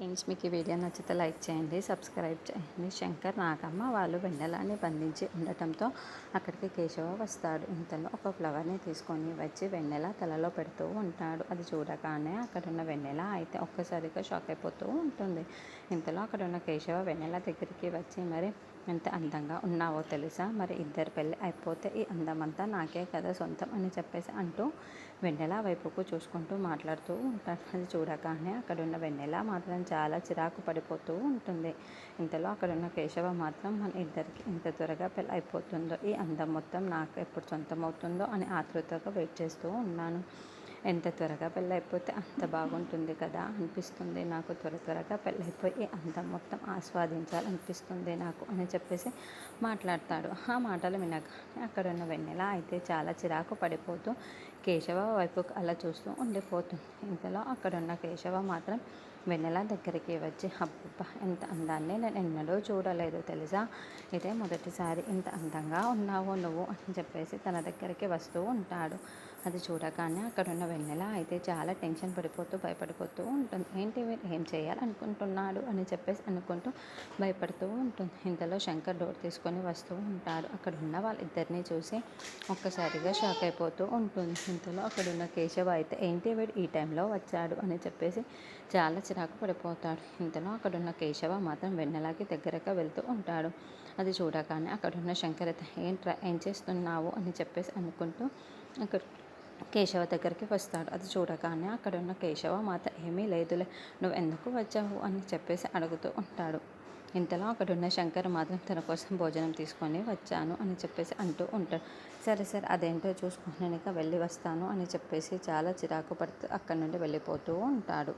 Friends, మీకు ఈ video నచ్చితే లైక్ చేయండి, సబ్స్క్రైబ్ చేయండి. శంకర్ నాగమ్మ వాళ్ళు వెన్నెలని బంధించి ఉండటంతో అక్కడికి కేశవ వస్తాడు. ఇంతలో ఒక ఫ్లవర్ని తీసుకొని వచ్చి వెన్నెల తలలో పెడుతూ ఉంటాడు. అది చూడగానే అక్కడున్న వెన్నెల అయితే ఒక్కసారిగా షాక్ అయిపోతూ ఉంటుంది. ఇంతలో అక్కడున్న కేశవ వెన్నెల దగ్గరికి వచ్చి, మరి ఎంత అందంగా ఉన్నావో తెలుసా, మరి ఇద్దరు పెళ్ళి అయిపోతే ఈ అందమంతా నాకే కదా సొంతం అని చెప్పేసి అంటూ వెన్నెల వైపుకు చూసుకుంటూ మాట్లాడుతూ ఉంటాడు. అది చూడగానే అక్కడున్న వెన్నెల మాత్రం చాలా చిరాకు పడిపోతూ ఉంటుంది. ఇంతలో అక్కడున్న కేశవ మాత్రం మన ఇద్దరికి ఇంత త్వరగా పెళ్ళి అయిపోతుందో, ఈ అందం మొత్తం నాకు ఎప్పుడు సొంతమవుతుందో అని ఆతృతగా వెయిట్ చేస్తూ ఉన్నాను. ఎంత త్వరగా పెళ్ళైపోతే అంత బాగుంటుంది కదా అనిపిస్తుంది నాకు. త్వరగా పెళ్ళైపోయి అందం మొత్తం ఆస్వాదించాలనిపిస్తుంది నాకు అని చెప్పేసి మాట్లాడతాడు. ఆ మాటలు వినగానే అక్కడున్న వెన్నెల అయితే చాలా చిరాకు పడిపోతూ కేశవ వైపుకు అలా చూస్తూ ఉండిపోతుంది. ఇంతలో అక్కడున్న కేశవ మాత్రం వెన్నెల దగ్గరికి వచ్చి, అబ్బబ్బా, ఎంత అందాన్ని నేను ఎన్నడూ చూడలేదు తెలుసా, ఇదే మొదటిసారి ఇంత అందంగా ఉన్నావు నువ్వు అని చెప్పేసి తన దగ్గరికి వస్తూ ఉంటాడు. అది చూడగానే అక్కడున్న వెన్నెల అయితే చాలా టెన్షన్ పడిపోతూ భయపడిపోతూ ఉంటుంది. ఏంటి వీరు ఏం చేయాలనుకుంటున్నాడు అని చెప్పేసి అనుకుంటూ భయపడుతూ ఉంటుంది. ఇంతలో శంకర్ డోర్ తీసుకొని వస్తూ ఉంటాడు. అక్కడ ఉన్న వాళ్ళిద్దరినీ చూసి ఒక్కసారిగా షాక్ అయిపోతూ ఉంటుంది. ఇంతలో అక్కడున్న కేశవ అయితే ఏంటి వీడు ఈ టైంలో వచ్చాడు అని చెప్పేసి చాలా చిరాకు పడిపోతాడు. ఇంతలో అక్కడున్న కేశవ మాత్రం వెన్నెలకి దగ్గరగా వెళ్తూ ఉంటాడు. అది చూడగానే అక్కడున్న శంకర్ అయితే ఏం చేస్తున్నావు అని చెప్పేసి అనుకుంటూ అక్కడ కేశవ దగ్గరికి వస్తాడు. అది చూడగానే అక్కడున్న కేశవ మాత్రం ఏమీ లేదులే, నువ్వు ఎందుకు వచ్చావు అని చెప్పేసి అడుగుతూ ఉంటాడు. ఇంతలో అక్కడున్న శంకర్ మాత్రం తన కోసం భోజనం తీసుకొని వచ్చాను అని చెప్పేసి అంటూ ఉంటాడు. సరే అదేంటో చూసుకొని నేను ఇక వెళ్ళి వస్తాను అని చెప్పేసి చాలా చిరాకు పడుతూ అక్కడి నుండి వెళ్ళిపోతూ ఉంటాడు.